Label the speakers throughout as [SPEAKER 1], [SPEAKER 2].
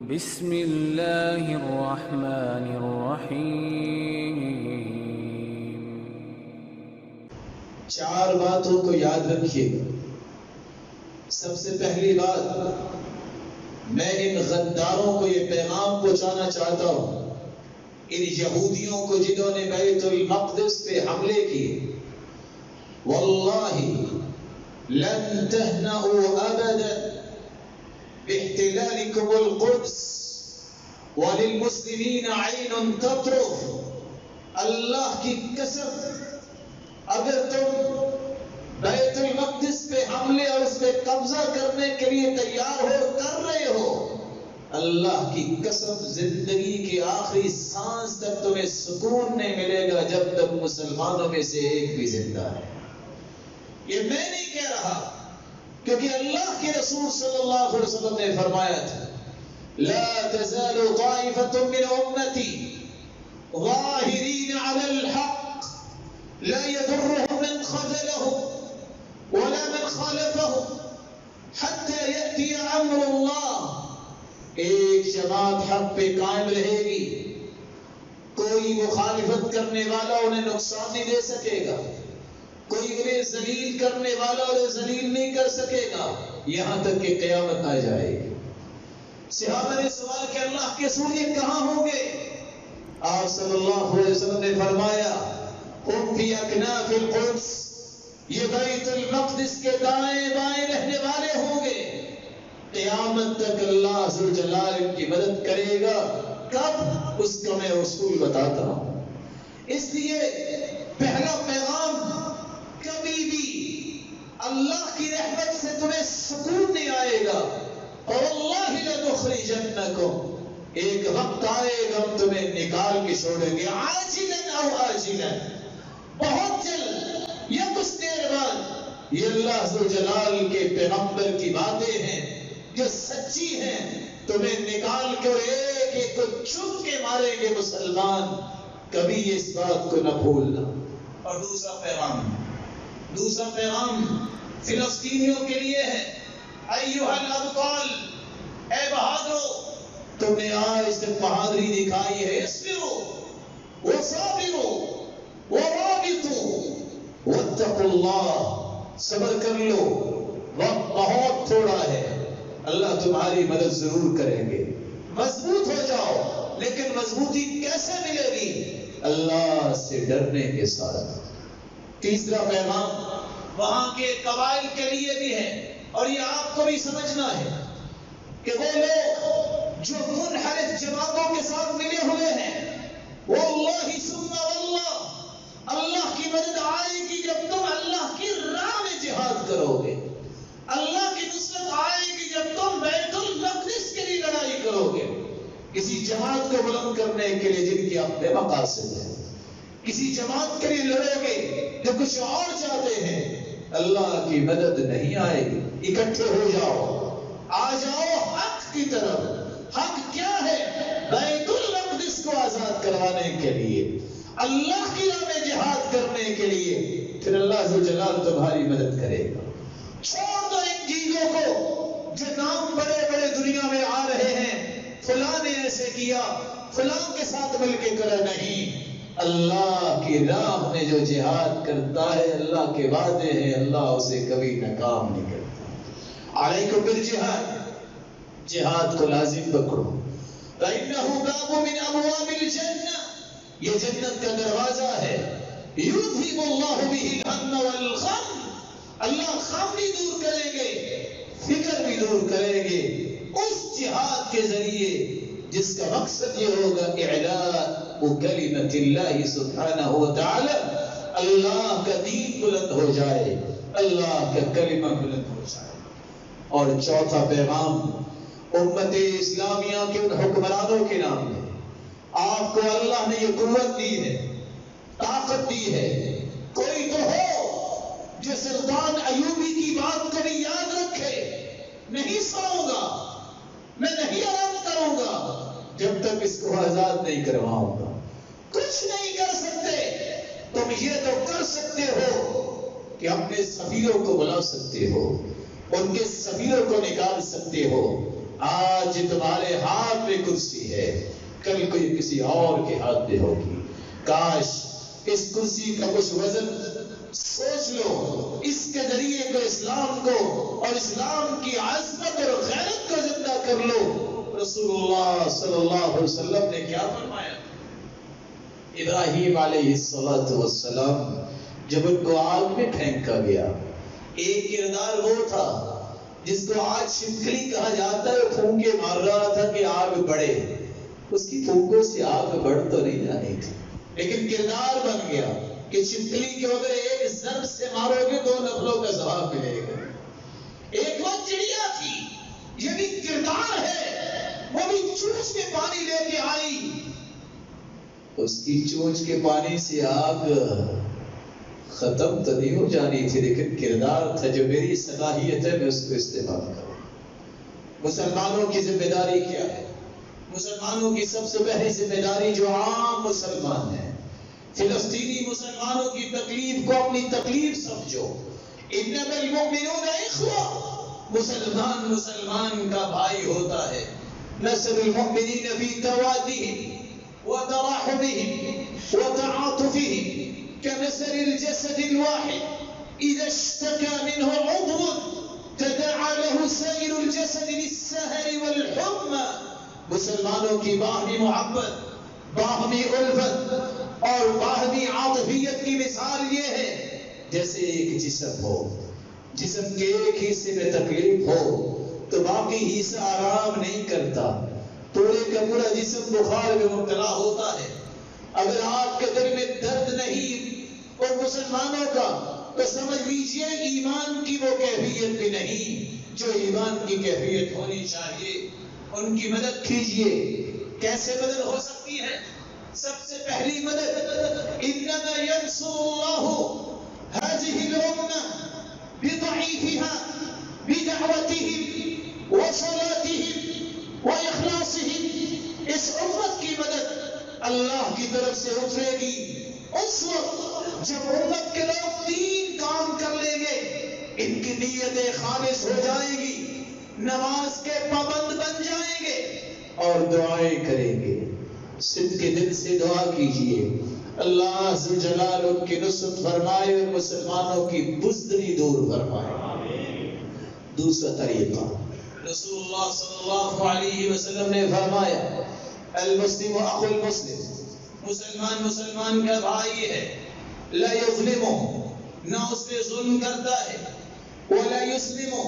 [SPEAKER 1] بسم اللہ الرحمن الرحیم۔
[SPEAKER 2] 4 باتوں کو یاد رکھیے گا۔ سب سے پہلی بات، میں ان غداروں کو یہ پیغام پہنچانا چاہتا ہوں، ان یہودیوں کو جنہوں نے بیت المقدس پہ حملے کیے، واللہ لن تهنئوا ابدا باحتلالكم القدس وللمسلمین عین تطرف۔ اللہ کی قسم، اگر تم بیت المقدس پہ حملے اور اس پہ قبضہ کرنے کے لیے تیار کر رہے ہو، اللہ کی قسم زندگی کے آخری سانس تک تمہیں سکون نہیں ملے گا جب تک مسلمانوں میں سے ایک بھی زندہ ہے۔ یہ میں نہیں کہہ رہا، کیونکہ اللہ کے رسول صلی اللہ علیہ وسلم نے فرمایا تھا، لا تزال طائفة من امتی ظاہرین علی الحق لا يضرهم من خذلهم ولا من خالفهم حتى يأتي امر اللہ۔ ایک جماعت حق پہ قائم رہے گی، کوئی مخالفت کرنے والا انہیں نقصان نہیں دے سکے گا، کوئی انہیں ذلیل کرنے والا انہیں ذلیل نہیں کر سکے گا، یہاں تک کہ قیامت آ جائے گی۔ صحابہ نے سوال کہ اللہ کے رسول یہ کہاں ہوں گے؟ آپ صلی اللہ علیہ وسلم نے فرمایا، ہم فی اکناف القدس، یہ بیت المقدس کے دائیں بائیں رہنے والے ہوں گے، قیامت تک اللہ ذوالجلال ان کی مدد کرے گا۔ کب؟ اس کا میں اصول بتاتا ہوں۔ اس لیے پہلا پیغام، کبھی بھی اللہ کی رحمت سے تمہیں سکون نہیں آئے گا، اور اللہ لنخرجنکم، ایک وقت آئے گا ہم تمہیں نکال کے چھوڑیں گے، عاجلا او آجلا، بہت جلد یا کچھ دیر بعد۔ یہ اللہ ذوالجلال کے پیغمبر کی باتیں ہیں جو سچی ہیں، تمہیں نکال کے ایک ایک کو چن کے ماریں گے مسلمان، کبھی اس بات کو نہ بھولنا۔ اور دوسرا پیغام فلسطینیوں کے لیے ہے، ایھا الابطال، اے بہادرو، تم نے آج تک بہادری دکھائی ہے، اصبروا وصابروا ورابطوا واتقوا اللہ، صبر کر لو، وقت بہت تھوڑا ہے، اللہ تمہاری مدد ضرور کریں گے، مضبوط ہو جاؤ۔ لیکن مضبوطی کیسے ملے گی؟ اللہ سے ڈرنے کے ساتھ۔ تیسرا پیغام وہاں کے قبائل کے لیے بھی ہے، اور یہ آپ کو بھی سمجھنا ہے کہ وہ لوگ جو منحرف جماعتوں کے ساتھ ملے ہوئے ہیں، واللہ ثم واللہ، اللہ کی مدد آئے گی جب تم اللہ کی راہ میں جہاد کرو گے، اللہ کی نصرت آئے گی جب تم بیت المقدس کے لیے لڑائی کرو گے۔ کسی جماعت کو بلند کرنے کے لیے جن کے اپنے مقاصد ہیں، کسی جماعت کے لیے لڑو گے جو کچھ اور چاہتے ہیں، اللہ کی مدد نہیں آئے گی۔ اکٹھے ہو جاؤ، آ جاؤ حق کی طرف۔ حق کیا ہے؟ بیت المقدس کو آزاد کروانے کے لیے، اللہ کی راہ میں جہاد کرنے کے لیے، پھر اللہ ذوالجلال تمہاری مدد کرے گا۔ چھوڑ دو ان چیزوں کو جو نام بڑے بڑے دنیا میں آ رہے ہیں، فلاں نے ایسے کیا، فلاں کے ساتھ مل کے کرا، نہیں، اللہ کی راہ میں جو جہاد کرتا ہے، اللہ کے وعدے ہیں، اللہ اسے کبھی ناکام نہیں کرتا۔ علیکم بالجہاد، جہاد کو لازم پکڑو۔ فإنہ باب من ابواب الجنہ، یہ جنت کا دروازہ ہے۔ یذھب اللہ بہ الہم والغم، اللہ غم بھی دور کریں گے، فکر بھی دور کریں گے اس جہاد کے ذریعے جس کا مقصد یہ ہوگا اعلاء کلمت اللہ سبحانہ وتعالی، اللہ کا دین بلند ہو جائے، اللہ کا کلمہ بلند ہو جائے۔ اور چوتھا پیغام امت اسلامیہ کے ان حکمرانوں کے نام ہے، آپ کو اللہ نے یہ قوت دی ہے، طاقت دی ہے، کوئی تو ہو جو سلطان ایوبی کی بات کو بھی یاد رکھے، نہیں سوؤں گا، میں نہیں آرام کروں گا جب تک اس کو آزاد نہیں کرواؤں گا۔ کچھ نہیں کر سکتے، تم یہ تو کر سکتے ہو کہ اپنے سفیروں کو بلا سکتے ہو، ان کے سفیروں کو نکال سکتے ہو، آج تمہارے ہاتھ میں کرسی ہے، کل کو یہ کسی اور کے ہاتھ میں ہوگی. کاش اس کرسی کا کچھ وزن سوچ لو، اس کے ذریعے کو اسلام کو اور اسلام کی عظمت اور غیرت کو زندہ کر لو. رسول اللہ صلی اللہ علیہ وسلم نے کیا فرمایا؟ ابراہیم علیہ السلام جب ان کو آگ میں پھینکا گیا، ایک کردار وہ تھا جس کو آج شپکلی کہا جاتا ہے، پھونکے مار رہا تھا کہ آگ بڑھے. اس کی پھونکوں سے آگ بڑھ تو نہیں جانی تھی، لیکن کردار بن گیا کہ شپکلی کے اگر ایک ضرب سے مارو گے 2 نفلوں کا ثواب ملے گا. ایک وہ چڑیا تھی، یہ بھی کردار ہے، وہ بھی چونچ کے پانی لے کے آئی، اس کی چونچ کے پانی سے آگ ختم تو نہیں ہو جانی تھی، لیکن کردار تھا جو میری صلاحیت ہے میں اس کو استعمال کروں. مسلمانوں کی ذمہ داری کیا ہے؟ مسلمانوں کی سب سے پہلی ذمہ داری جو عام مسلمان ہیں، فلسطینی مسلمانوں کی تکلیف کو اپنی تکلیف سمجھو. انما المؤمنون اخوہ، مسلمان کا بھائی ہوتا ہے. مثل المؤمنین فی توادہم وتراحمہم وتعاطفہم كمثل الجسد الواحد إذا اشتكى منه عضو تداعى له سائر الجسد بالسهر والحمى. مسلمانوں کی باہمی محبت، باہمی الفت اور باہمی عاطفیت کی مثال یہ ہے جیسے ایک جسم ہو، جسم کے ایک حصے میں تکلیف ہو تو باقی حصہ آرام نہیں کرتا، پورے کا پورا جسم بخار میں مبتلا ہوتا ہے. اگر آپ کے دل میں درد نہیں اور مسلمانوں کا، تو سمجھ لیجئے ایمان کی وہ کیفیت بھی نہیں جو ایمان کی کیفیت ہونی چاہیے. ان کی مدد کیجئے. کیسے مدد ہو سکتی ہے؟ سب سے پہلی مدد، انما ينصر الله هذه الامه بضعيفها بدعوتهم وصلاتهم واخلاصهم. اس امت کی مدد اللہ کی طرف سے اترے گی اس وقت جب امت کے لوگ 3 کام کر لیں گے. ان کی نیتیں خالص ہو جائیں گی، نماز کے پابند بن جائیں گے اور دعائیں کریں گے. صدق کے دل سے دعا کیجئے، اللہ ذوالجلال ان کی نصرت فرمائے اور مسلمانوں کی بزدلی دور فرمائے. دوسرا طریقہ، رسول اللہ صلی اللہ علیہ وسلم نے فرمایا المسلم اخو المسلم، مسلمان کا بھائی ہے. لا یظلمہ، نہ اس پہ ظلم کرتا ہے، ولا یسلمہ،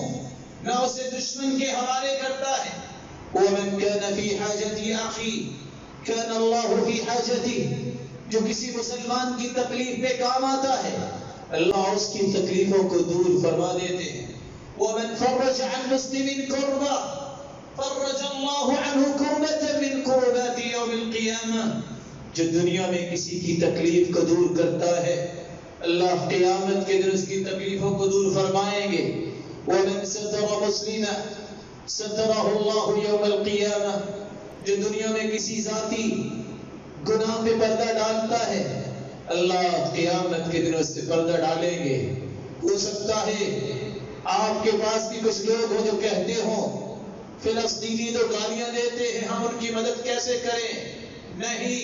[SPEAKER 2] نہ اسے دشمن کے حوالے کرتا ہے. ومن كان في حاجة أخيه كان الله في حاجته، جو کسی مسلمان کی تکلیف میں کام آتا ہے اللہ اس کی تکلیفوں کو دور فرما دیتے ہیں. ومن فرج عن مسلم كربا فرج الله عنه كربة من كربات يوم القيامة، جو دنیا میں کسی کی تکلیف کو دور کرتا ہے اللہ قیامت کے دن اس کی تکلیفوں کو دور فرمائیں گے. ومن ستر مسلما سترہ اللہ یوم القیامہ، جو دنیا میں کسی ذاتی گناہ پہ پردہ ڈالتا ہے اللہ قیامت کے دن اس سے پردہ ڈالیں گے. ہو سکتا ہے آپ کے پاس بھی کچھ لوگ ہوں جو کہتے ہوں فلسطینی تو گالیاں دیتے ہیں، ہم ان کی مدد کیسے کریں؟ نہیں،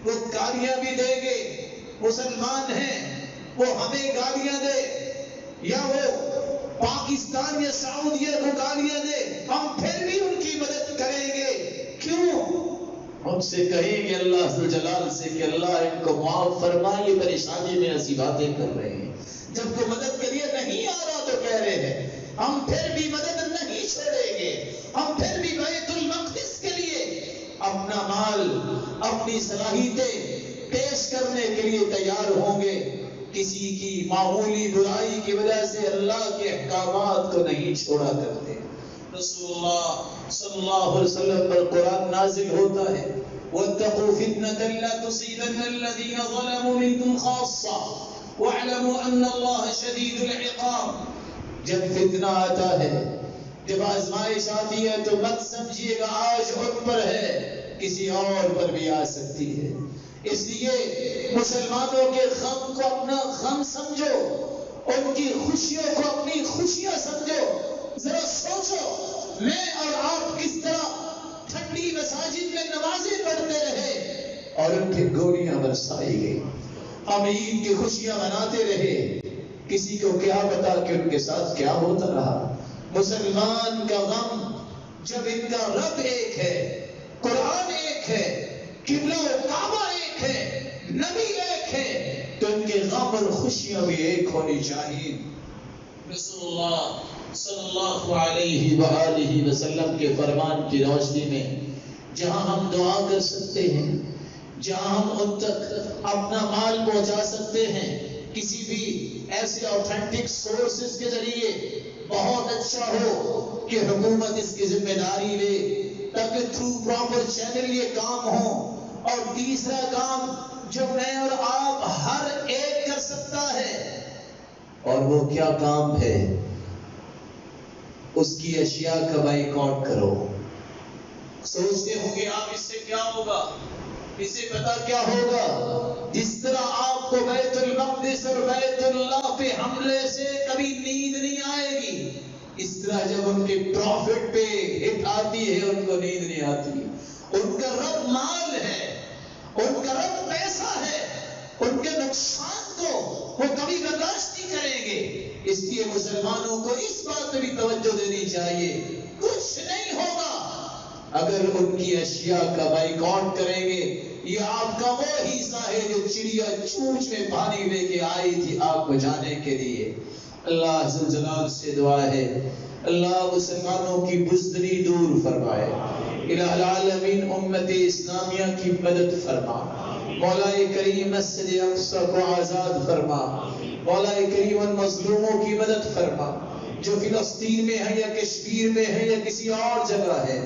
[SPEAKER 2] وہ گالیاں بھی دیں گے، مسلمان ہیں، وہ ہمیں گالیاں دے یا وہ پاکستان یا سعودیہ کو گالیاں دے، ہم پھر بھی ان کی مدد کریں گے. کیوں؟ ہم سے کہیں گے اللہ ذوالجلال سے کہ اللہ ان کو معاف فرمائے، پریشانی میں ایسی باتیں کر رہے ہیں. جب کوئی مدد کے لیے نہیں آ رہا تو کہہ رہے ہیں ہم پھر بھی مدد نہیں چھوڑیں گے، ہم پھر بھی بیت المقدس کے لیے اپنا مال، اپنی صلاحیتیں پیش کرنے کے لیے تیار ہوں گے. کسی کی معمولی برائی کی وجہ سے اللہ کے احکامات کو نہیں چھوڑا کرتے. رسول اللہ صلی اللہ علیہ وسلم پر قرآن نازل ہوتا ہے وَاتَّقُوا فِتْنَةً لَا تُصِيبَنَّ الَّذِينَ ظَلَمُوا مِنْكُمْ خَاصَّةً وَاعْلَمُوا أَنَّ اللَّهَ شَدِيدُ الْعِقَابِ. جب فتنہ آتا ہے، جب آزمائش آتی ہے تو مت سمجھیے گا آج ان پر ہے، کسی اور پر بھی آ سکتی ہے. اس لیے مسلمانوں کے غم کو اپنا غم سمجھو، ان کی خوشیوں کو اپنی خوشیاں سمجھو. ذرا سوچو میں اور آپ کس طرح ٹھنڈی مساجد میں نمازیں پڑھتے رہے اور ان پہ گولیاں برسائی گئی. ہم عید کی خوشیاں مناتے رہے، کسی کو کیا پتا کہ ان کے ساتھ کیا ہوتا رہا. مسلمان کا غم جب ان کا رب ایک ہے، قرآن ایک ہے، قبلہ و کعبہ ایک ہے، نبی ایک ہے، تو ان کے غم اور خوشیاں بھی ایک ہونی چاہیے. رسول اللہ صلی اللہ علیہ وآلہ وسلم کے فرمان کی روشنی میں جہاں ہم دعا کر سکتے ہیں، جہاں ہم ان تک اپنا مال پہنچا سکتے ہیں، کسی بھی ایسے اوتھینٹک سورسز کے ذریعے، بہت اچھا ہو کہ حکومت اس کی ذمہ داری لے تاکہ تھرو پراپر چینل یہ کام ہو. اور تیسرا کام جو میں اور آپ ہر ایک کر سکتا ہے، اور وہ کیا کام ہے؟ اس کی اشیاء کا بائیکاٹ کرو. سوچتے ہوں گے آپ اس سے کیا ہوگا، اس سے پتا کیا ہوگا؟ جس طرح آپ کو بیت المقدس اور بیت اللہ پہ حملے سے کبھی نیند نہیں آئے گی، اس طرح جب ان کے پروفٹ پہ ہٹ آتی ہے ان کو نیند نہیں آتی. ان کا رب مال ہے، ان کا رب پیسہ ہے، ان کے نقصان کو وہ کبھی برداشت نہیں کریں گے. اس لیے مسلمانوں کو اس بات پہ بھی توجہ دینی چاہیے، کچھ نہیں ہوگا اگر ان کی اشیاء کا بائیکاٹ کریں گے. یہ آپ کا وہ حصہ ہے جو چڑیا چونچ میں پانی لے کے آئی تھی آگ بجھانے کے لیے. اللہ عز و جلال سے دعا ہے اللہ مسلمانوں کی بزدلی دور فرمائے. الہ العالمین امت اسلامیہ کی مدد فرما. مولا کریم مسجد اقصی کو آزاد فرما. مولا کریم ان مظلوموں کی مدد فرما جو فلسطین میں ہے یا کشمیر میں ہے یا کسی اور جگہ ہے.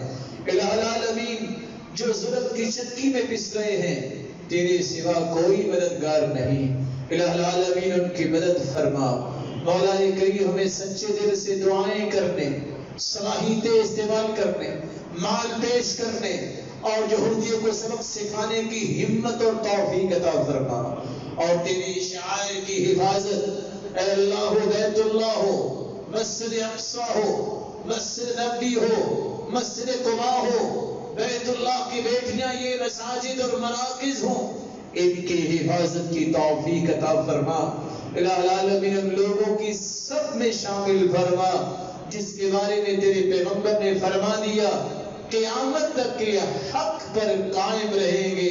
[SPEAKER 2] الہ العالمین جو ظلم کی چکی میں پس رہے ہیں، تیرے سوا کوئی مددگار نہیں. الہ العالمین ان کی مدد فرما. مولا کریم ہمیں سچے دل سے دعائیں کرنے، صلاحیتیں استعمال کرنے، مال پیش کرنے اور یہودیوں کو سبق سکھانے کی ہمت اور توفیق عطا فرما. اور تیری شعائر کی حفاظت، اے اللہ ہو، بیت اللہ ہو، مسجد اقصی ہو، مسجد نبوی ہو، مسجد قباء ہو، بیت اللہ کی بیٹیاں یہ مساجد اور مراکز ہوں، ان کی حفاظت کی توفیق عطا فرما. الہ العالمین ان لوگوں کی سب میں شامل فرما جس کے بارے میں تیرے پیغمبر نے فرما دیا قیامت تک کے حق پر قائم رہیں گے،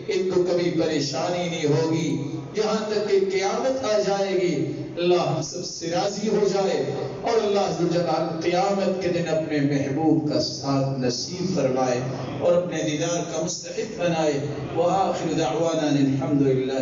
[SPEAKER 2] ان کو کبھی پریشانی نہیں ہوگی یہاں تک کہ قیامت آ جائے گی. اللہ ہم سب سے راضی ہو جائے اور اللہ عز و جل قیامت کے دن اپنے محبوب کا ساتھ نصیب فرمائے اور اپنے دیدار کا مستحق بنائے. وآخر دعوانا الحمد للہ.